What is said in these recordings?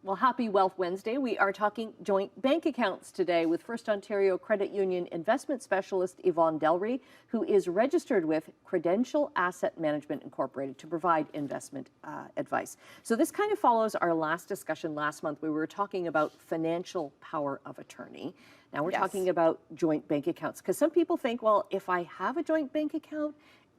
Well, happy Wealth Wednesday. We are talking joint bank accounts today with First Ontario Credit Union investment specialist Yvonne Delry, who is registered with Credential Asset Management Incorporated to provide investment advice. So this kind of follows our last discussion last month. We were talking about financial power of attorney. Now we're talking about joint bank accounts, because some people think, well, if I have a joint bank account,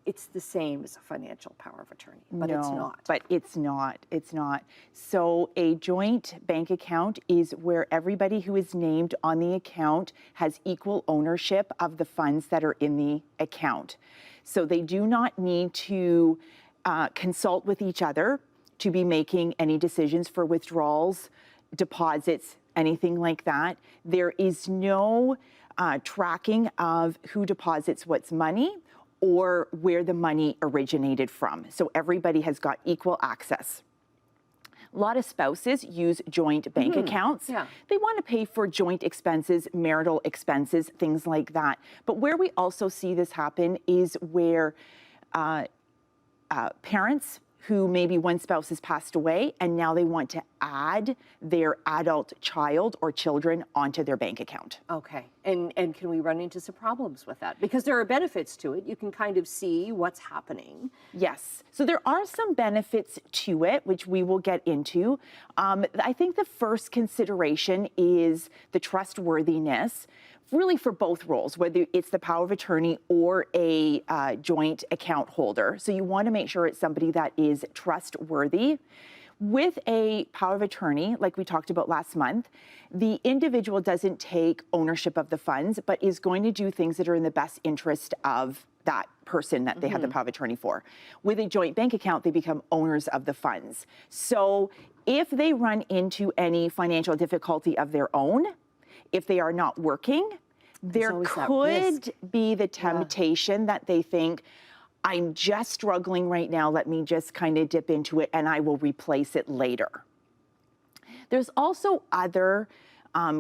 it's the same as a financial power of attorney, but it's not. But it's not. It's not. So a joint bank account is where everybody who is named on the account has equal ownership of the funds that are in the account. So they do not need to consult with each other to be making any decisions for withdrawals, deposits, anything like that. There is no tracking of who deposits what's money or where the money originated from. So everybody has got equal access. A lot of spouses use joint bank accounts. Yeah. They want to pay for joint expenses, marital expenses, things like that. But where we also see this happen is where parents who maybe one spouse has passed away and now they want to add their adult child or children onto their bank account. Okay, and can we run into some problems with that? Because there are benefits to it. You can kind of see what's happening. Yes, so there are some benefits to it, which we will get into. I think the first consideration is the trustworthiness, really for both roles, whether it's the power of attorney or a joint account holder. So you want to make sure it's somebody that is trustworthy. With a power of attorney, like we talked about last month, the individual doesn't take ownership of the funds, but is going to do things that are in the best interest of that person that they have the power of attorney for. With a joint bank account, they become owners of the funds. So if they run into any financial difficulty of their own, if they are not working, there could be the temptation that they think, I'm just struggling right now, let me just kind of dip into it and I will replace it later. There's also other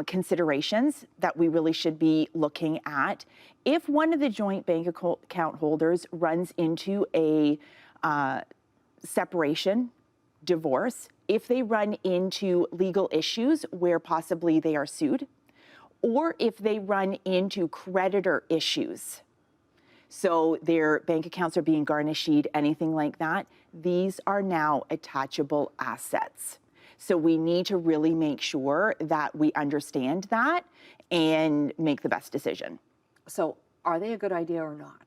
considerations that we really should be looking at. If one of the joint bank account holders runs into a separation, divorce, if they run into legal issues where possibly they are sued, or if they run into creditor issues, so their bank accounts are being garnished, anything like that, these are now attachable assets. So we need to really make sure that we understand that and make the best decision. So are they a good idea or not?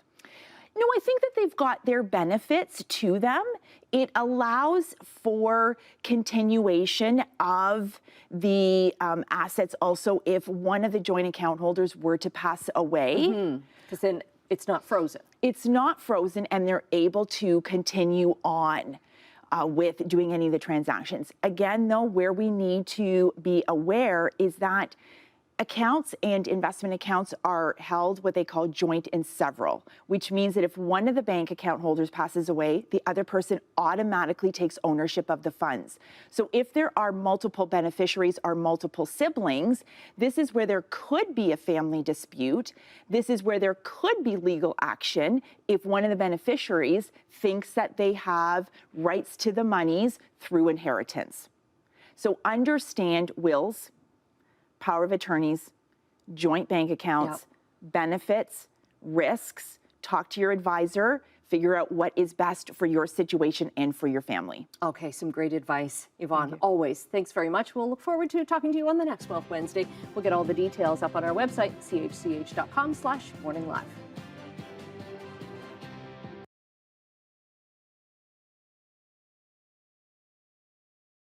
No, I think that they've got their benefits to them. It allows for continuation of the assets also if one of the joint account holders were to pass away. Because then it's not frozen. It's not frozen and they're able to continue on with doing any of the transactions. Again, though, where we need to be aware is that accounts and investment accounts are held what they call joint and several, which means that if one of the bank account holders passes away, the other person automatically takes ownership of the funds. So if there are multiple beneficiaries or multiple siblings, this is where there could be a family dispute. This is where there could be legal action if one of the beneficiaries thinks that they have rights to the monies through inheritance. So understand wills, power of attorneys, joint bank accounts, benefits, risks, talk to your advisor, figure out what is best for your situation and for your family. Okay, some great advice, Yvonne, always. Thanks very much. We'll look forward to talking to you on the next Wealth Wednesday. We'll get all the details up on our website, chch.com/morninglive.